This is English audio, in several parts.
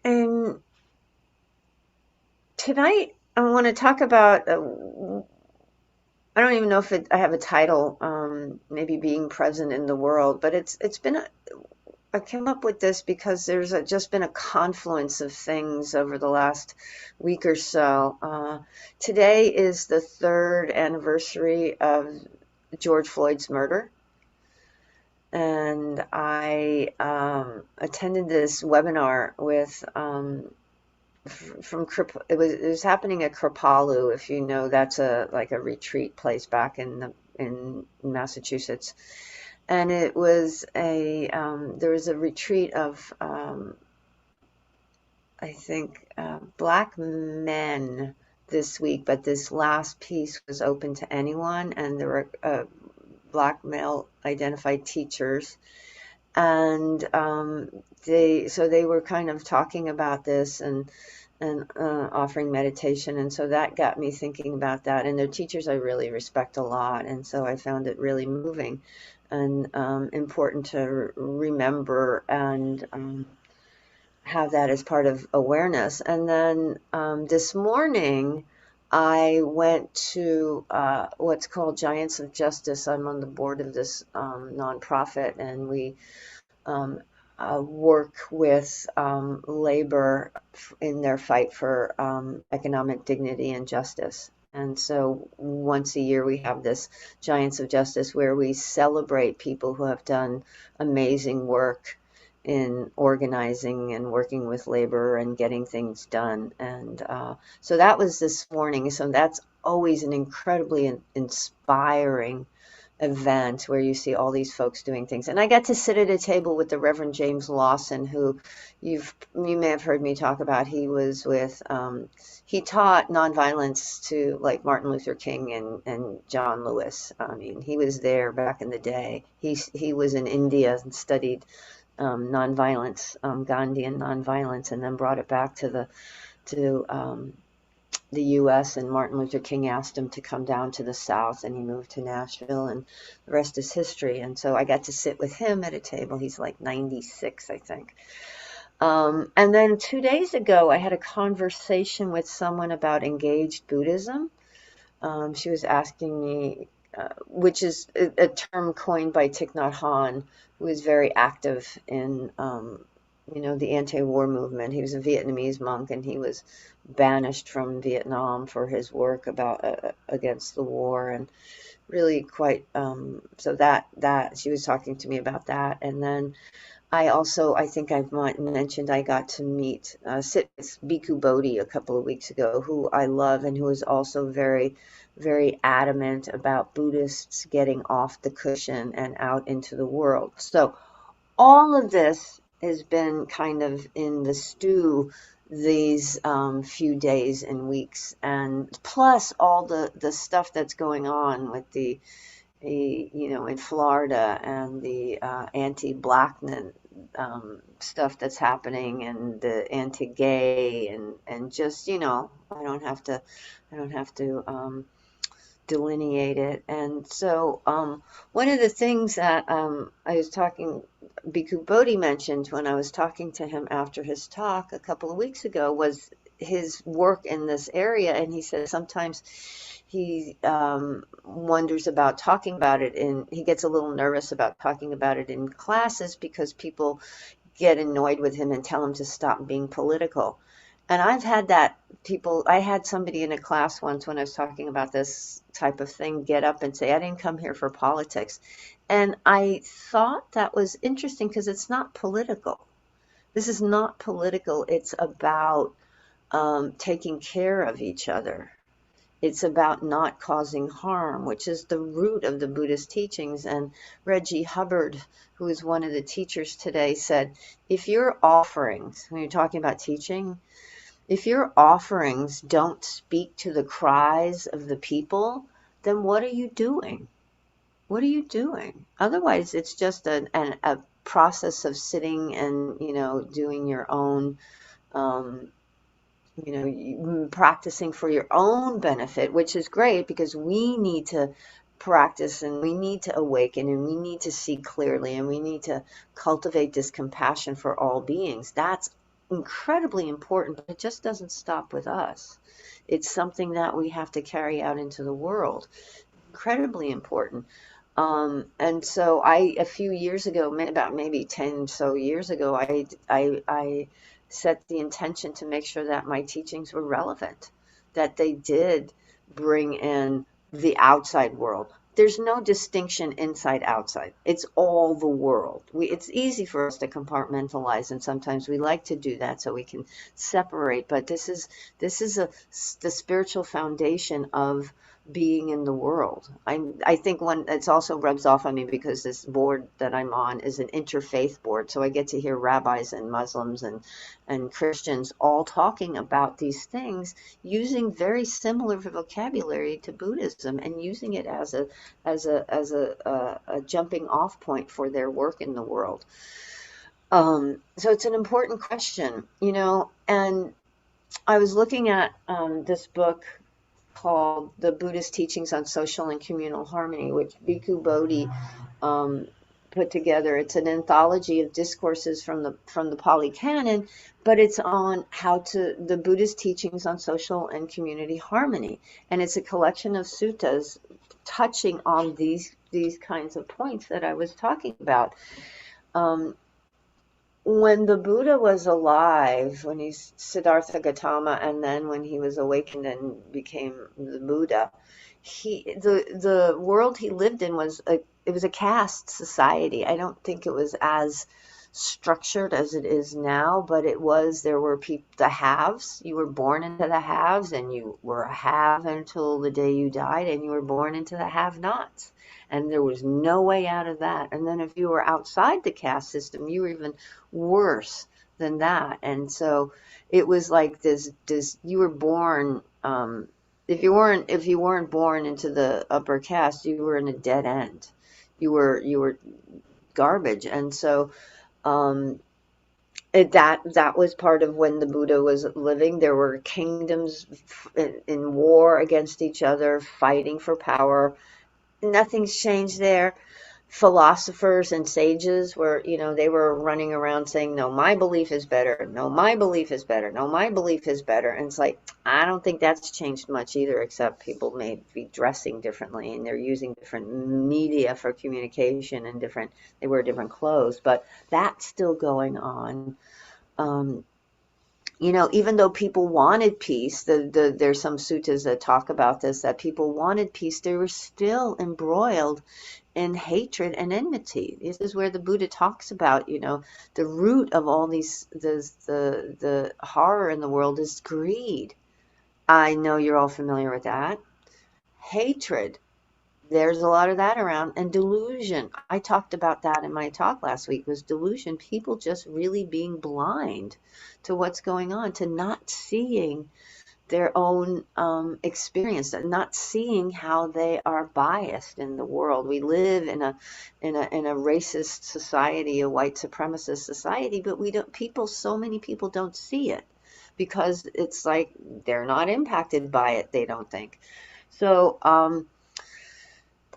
And tonight I want to talk about, I don't even know if I have a title, maybe being present in the world, but it's been I came up with this because there's just been a confluence of things over the last week or so. Today is the third anniversary of George Floyd's murder, and I attended this webinar with it was happening at Kripalu, if you know, that's a like a retreat place back in Massachusetts. And it was there was a retreat of I think black men this week, but this last piece was open to anyone, and there were black male identified teachers, and they were kind of talking about this and offering meditation, and so that got me thinking about that. And their teachers I really respect a lot, and so I found it really moving and important to remember and have that as part of awareness. And then this morning, I went to what's called Giants of Justice. I'm on the board of this nonprofit, and we um, work with labor in their fight for economic dignity and justice. And so once a year, we have this Giants of Justice where we celebrate people who have done amazing work in organizing and working with labor and getting things done. And so that was this morning. So that's always an incredibly inspiring event where you see all these folks doing things. And I got to sit at a table with the Reverend James Lawson, who you may have heard me talk about. He was with he taught nonviolence to like Martin Luther King and John Lewis. I mean, he was there back in the day. He was in India and studied nonviolence, Gandhian nonviolence, and then brought it back to the U.S., and Martin Luther King asked him to come down to the South, and he moved to Nashville, and the rest is history. And so I got to sit with him at a table. He's like 96, I think. And then 2 days ago, I had a conversation with someone about engaged Buddhism. She was asking me, which is a term coined by Thich Nhat Hanh, who is very active in, the anti-war movement. He was a Vietnamese monk, and he was banished from Vietnam for his work about against the war, and really quite. So that she was talking to me about that, and then I think I've mentioned I got to sit with Bhikkhu Bodhi a couple of weeks ago, who I love and who is also very, very adamant about Buddhists getting off the cushion and out into the world. So all of this has been kind of in the stew these few days and weeks, and plus all the stuff that's going on with in Florida, and the anti-blackness stuff that's happening, and the anti-gay, and just I don't have to delineate it. And so one of the things that I was talking, Bhikkhu Bodhi mentioned when I was talking to him after his talk a couple of weeks ago was his work in this area, and he said sometimes he wonders about talking about it, and he gets a little nervous about talking about it in classes because people get annoyed with him and tell him to stop being political. And I've had that I had somebody in a class once when I was talking about this type of thing get up and say, I didn't come here for politics. And I thought that was interesting because it's not political. This is not political. It's about taking care of each other. It's about not causing harm, which is the root of the Buddhist teachings. And Reggie Hubbard, who is one of the teachers today, said, if your offerings, when you're talking about teaching, if your offerings don't speak to the cries of the people, then what are you doing? What are you doing? Otherwise, it's just a process of sitting and, doing your own practicing for your own benefit, which is great because we need to practice, and we need to awaken, and we need to see clearly, and we need to cultivate this compassion for all beings. That's incredibly important, but it just doesn't stop with us. It's something that we have to carry out into the world. Incredibly important. And so a few years ago, about maybe 10 so years ago, I set the intention to make sure that my teachings were relevant, that they did bring in the outside world. There's no distinction inside outside. It's all the world. It's easy for us to compartmentalize, and sometimes we like to do that so we can separate. But this is the spiritual foundation of being in the world. I think it's also rubs off on me because this board that I'm on is an interfaith board, so I get to hear rabbis and Muslims and Christians all talking about these things using very similar vocabulary to Buddhism, and using it as a jumping off point for their work in the world. So it's an important question, and I was looking at this book called The Buddhist Teachings on Social and Communal Harmony, which Bhikkhu Bodhi put together. It's an anthology of discourses from the Pali Canon, but it's on the Buddhist teachings on social and community harmony, and it's a collection of suttas touching on these kinds of points that I was talking about. When the Buddha was alive, when he's Siddhartha Gautama, and then when he was awakened and became the Buddha, the world he lived in was a caste society. I don't think it was as structured as it is now, but there were the haves. You were born into the haves, and you were a have until the day you died, and you were born into the have-nots. And there was no way out of that. And then if you were outside the caste system, you were even worse than that. And so it was like this you were born, if you weren't born into the upper caste, you were in a dead end. You were garbage. And so that was part of when the Buddha was living. There were kingdoms in war against each other, fighting for power. Nothing's changed there. Philosophers and sages were, they were running around saying, no, my belief is better. No, my belief is better. No, my belief is better. And it's like, I don't think that's changed much either, except people may be dressing differently, and they're using different media for communication, and they wear different clothes, but that's still going on. Even though people wanted peace, there's some suttas that talk about this, that people wanted peace, they were still embroiled in hatred and enmity. This is where the Buddha talks about, the root of all the horror in the world is greed. I know you're all familiar with that. Hatred. There's a lot of that around. And delusion. I talked about that in my talk last week, was delusion. People just really being blind to what's going on, to not seeing their own experience, not seeing how they are biased in the world. We live in a racist society, a white supremacist society, but so many people don't see it, because it's like they're not impacted by it, they don't think. So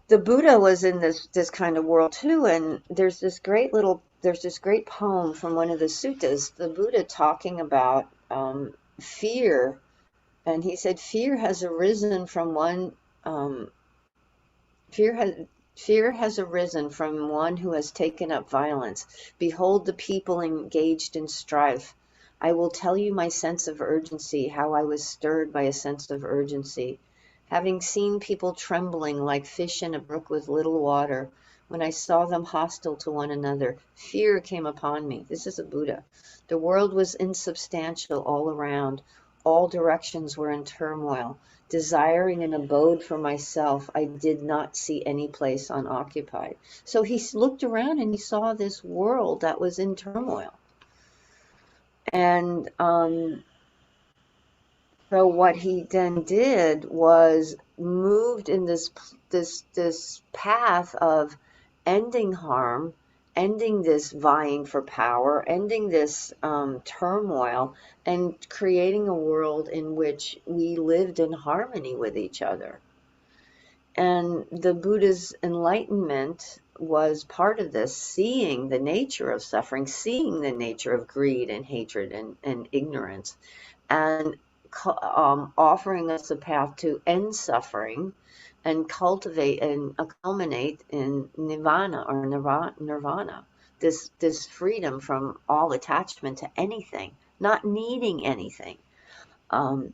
the Buddha was in this kind of world too, and there's this great poem from one of the suttas, the Buddha talking about fear. And he said, fear has arisen from one who has taken up violence. Behold the people engaged in strife. I will tell you my sense of urgency, how I was stirred by a sense of urgency. Having seen people trembling like fish in a brook with little water, when I saw them hostile to one another, fear came upon me. This is a Buddha. The world was insubstantial all around. All directions were in turmoil. Desiring an abode for myself, I did not see any place unoccupied. So he looked around and he saw this world that was in turmoil. And so what he then did was moved in this path of ending harm, ending this vying for power, ending this turmoil, and creating a world in which we lived in harmony with each other. And the Buddha's enlightenment was part of this, seeing the nature of suffering, seeing the nature of greed and hatred and ignorance, and offering us a path to end suffering and cultivate and culminate in nirvana or nirvana, this freedom from all attachment to anything, not needing anything. And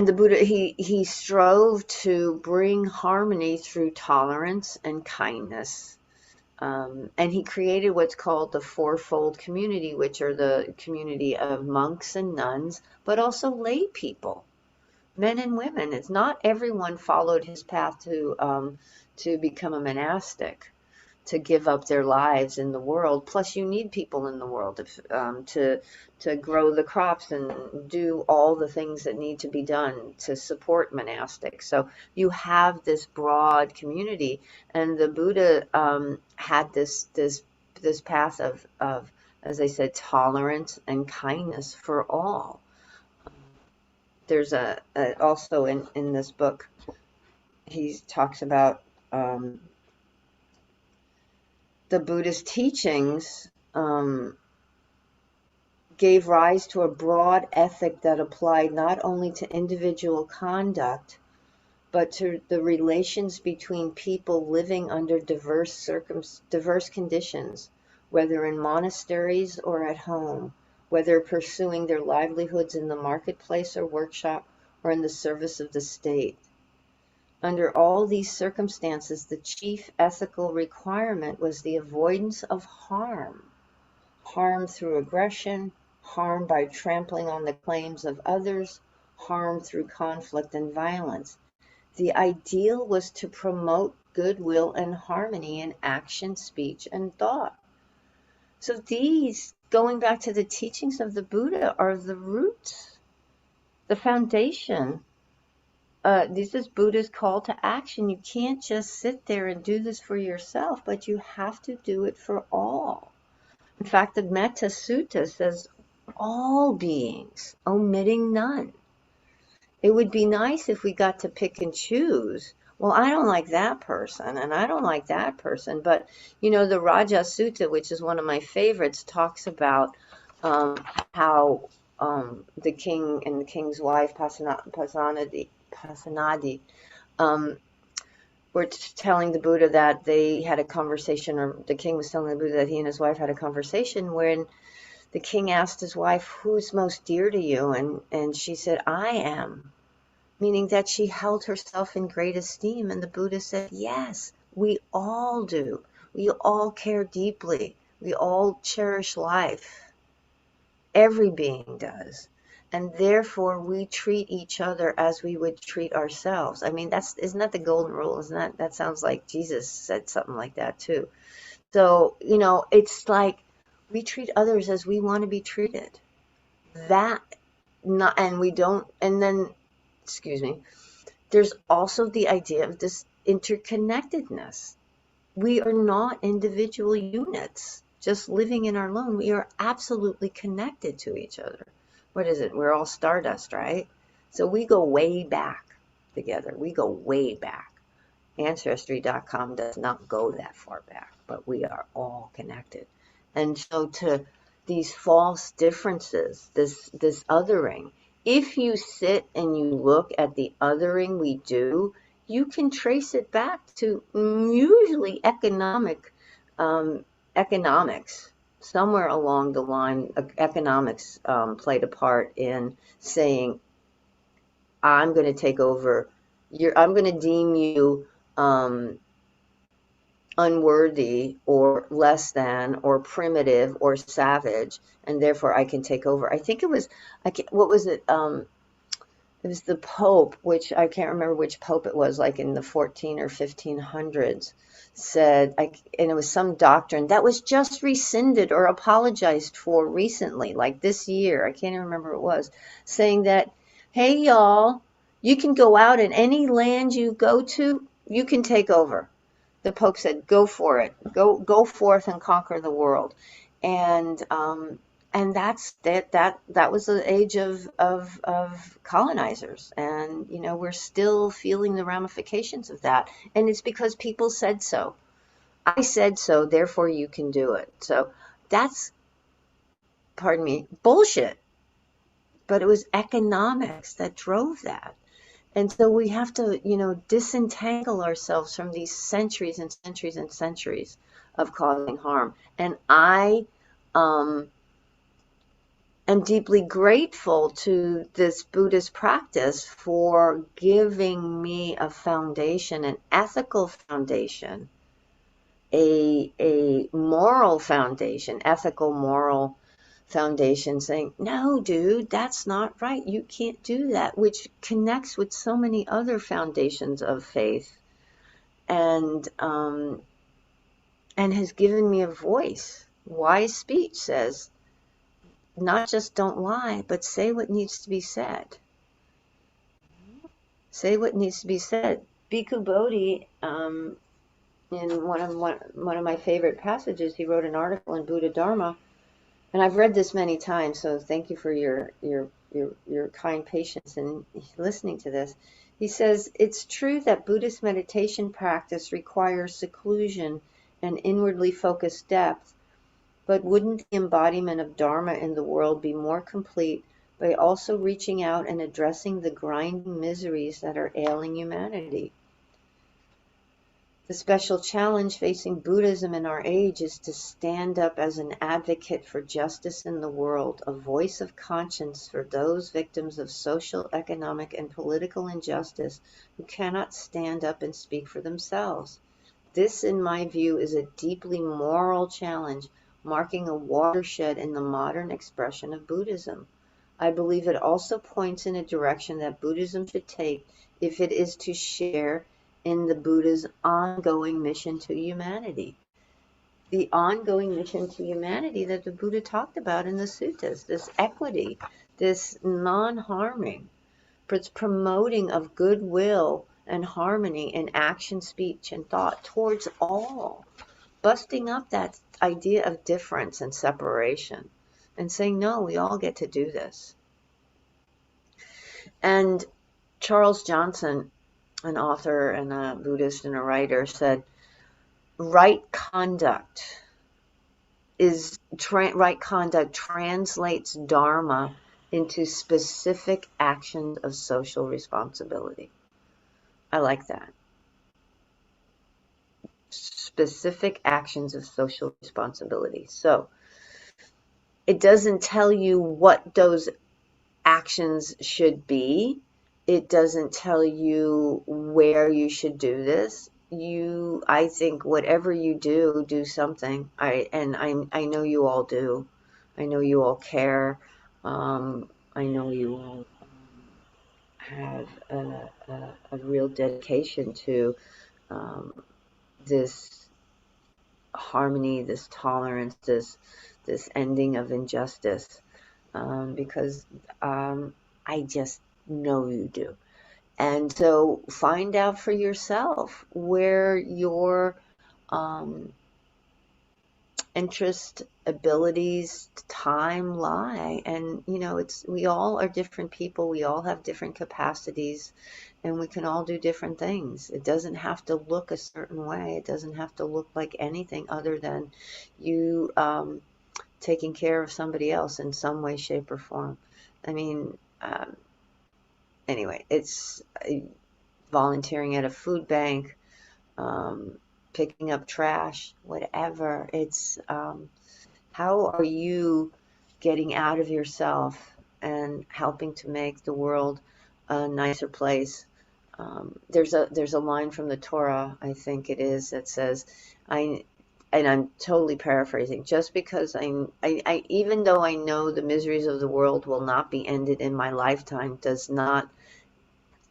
the Buddha, he strove to bring harmony through tolerance and kindness. And he created what's called the fourfold community, which are the community of monks and nuns, but also lay people, men and women. It's not everyone followed his path to become a monastic, to give up their lives in the world. Plus, you need people in the world to grow the crops and do all the things that need to be done to support monastics. So you have this broad community, and the Buddha had this path of, as I said, tolerance and kindness for all. There's also in this book, he talks about the Buddhist teachings gave rise to a broad ethic that applied not only to individual conduct, but to the relations between people living under diverse conditions, whether in monasteries or at home, whether pursuing their livelihoods in the marketplace or workshop, or in the service of the state. Under all these circumstances, the chief ethical requirement was the avoidance of harm. Harm through aggression, harm by trampling on the claims of others, harm through conflict and violence. The ideal was to promote goodwill and harmony in action, speech, and thought. So these, going back to the teachings of the Buddha, are the roots, the foundation. This is Buddha's call to action. You can't just sit there and do this for yourself, but you have to do it for all. In fact, the Metta Sutta says all beings, omitting none. It would be nice if we got to pick and choose. Well, I don't like that person, and I don't like that person. But, the Raja Sutta, which is one of my favorites, talks about how the king and the king's wife, Pasenadi, were telling the Buddha that they had a conversation, or the king was telling the Buddha that he and his wife had a conversation when the king asked his wife, "Who's most dear to you?" And she said, "I am," meaning that she held herself in great esteem. And the Buddha said, yes, we all do. We all care deeply. We all cherish life. Every being does. And therefore, we treat each other as we would treat ourselves. I mean, isn't that the golden rule? That sounds like Jesus said something like that too. So, it's like we treat others as we want to be treated. There's also the idea of this interconnectedness. We are not individual units just living in our lone. We are absolutely connected to each other. What is it? We're all stardust, right? So we go way back together. We go way back. Ancestry.com does not go that far back, but we are all connected. And so to these false differences, this othering, if you sit and you look at the othering we do, you can trace it back to usually economics. Somewhere along the line, economics played a part in saying, I'm going to take over, I'm going to deem you unworthy or less than or primitive or savage, and therefore I can take over. I think it was, what was it? It was the Pope, which I can't remember which Pope it was, like in the 14 or 1500s, said, and it was some doctrine that was just rescinded or apologized for recently, like this year, I can't even remember what it was, saying that, hey y'all, you can go out in any land you go to, you can take over. The Pope said, go for it. Go forth and conquer the world. And And that was the age of colonizers, and we're still feeling the ramifications of that, and it's because people said so. I said so, therefore you can do it. So that's, pardon me, bullshit. But it was economics that drove that. And so we have to, disentangle ourselves from these centuries and centuries and centuries of causing harm. And I um, am deeply grateful to this Buddhist practice for giving me a foundation, an ethical foundation, a moral foundation, ethical moral foundation, saying, no, dude, that's not right. You can't do that, which connects with so many other foundations of faith, and and has given me a voice. Wise speech says, not just don't lie, but say what needs to be said. Say what needs to be said. Bhikkhu Bodhi, in one of my favorite passages, he wrote an article in Buddha Dharma, and I've read this many times, so thank you for your kind patience in listening to this. He says, it's true that Buddhist meditation practice requires seclusion and inwardly focused depth, but wouldn't the embodiment of Dharma in the world be more complete by also reaching out and addressing the grinding miseries that are ailing humanity? The special challenge facing Buddhism in our age is to stand up as an advocate for justice in the world, a voice of conscience for those victims of social, economic, and political injustice who cannot stand up and speak for themselves. This, in my view, is a deeply moral challenge, marking a watershed in the modern expression of Buddhism. I believe it also points in a direction that Buddhism should take if it is to share in the Buddha's ongoing mission to humanity. The ongoing mission to humanity that the Buddha talked about in the suttas, this equity, this non-harming, promoting of goodwill and harmony in action, speech, and thought towards all, busting up that idea of difference and separation and saying, no, we all get to do this. And Charles Johnson, an author and a Buddhist and a writer, said, right conduct translates Dharma into specific actions of social responsibility. I like that. Specific actions of social responsibility. So it doesn't tell you what those actions should be. It doesn't tell you where you should do this. I think whatever you do something. I know you all do. I know you all care. I know you all have a real dedication to this harmony, this tolerance, this ending of injustice, because I just know you do. And so find out for yourself where your interest, abilities, time lie. And we all are different people. We all have different capacities, and we can all do different things. It doesn't have to look a certain way. It doesn't have to look like anything other than you taking care of somebody else in some way, shape, or form. I mean, anyway, it's volunteering at a food bank, picking up trash, whatever. It's how are you getting out of yourself and helping to make the world a nicer place? There's a line from the Torah, I think it is, that says, and I'm totally paraphrasing, just because I even though I know the miseries of the world will not be ended in my lifetime, does not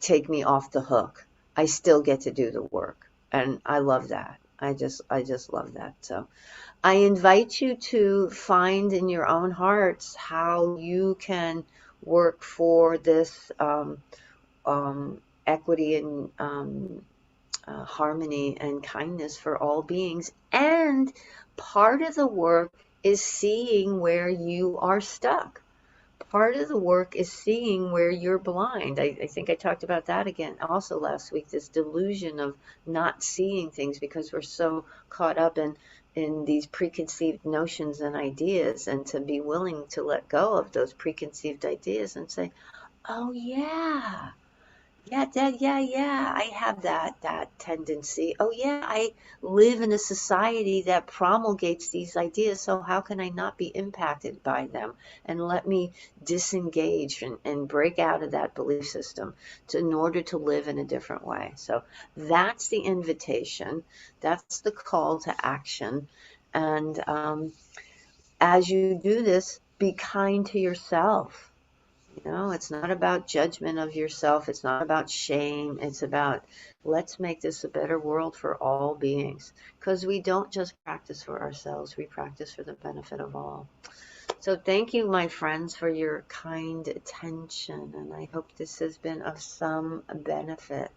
take me off the hook. I still get to do the work, and I love that. I just love that. So I invite you to find in your own hearts how you can work for this equity and harmony and kindness for all beings. And part of the work is seeing where you are stuck. Part of the work is seeing where you're blind. I think I talked about that again also last week, this delusion of not seeing things because we're so caught up in these preconceived notions and ideas, and to be willing to let go of those preconceived ideas and say, oh yeah, yeah, Dad, yeah, yeah, I have that tendency. Oh yeah, I live in a society that promulgates these ideas, so how can I not be impacted by them? And let me disengage and break out of that belief system in order to live in a different way. So that's the invitation. That's the call to action. And as you do this, be kind to yourself. You know, it's not about judgment of yourself. It's not about shame. It's about, let's make this a better world for all beings. Because we don't just practice for ourselves, we practice for the benefit of all. So thank you, my friends, for your kind attention. And I hope this has been of some benefit.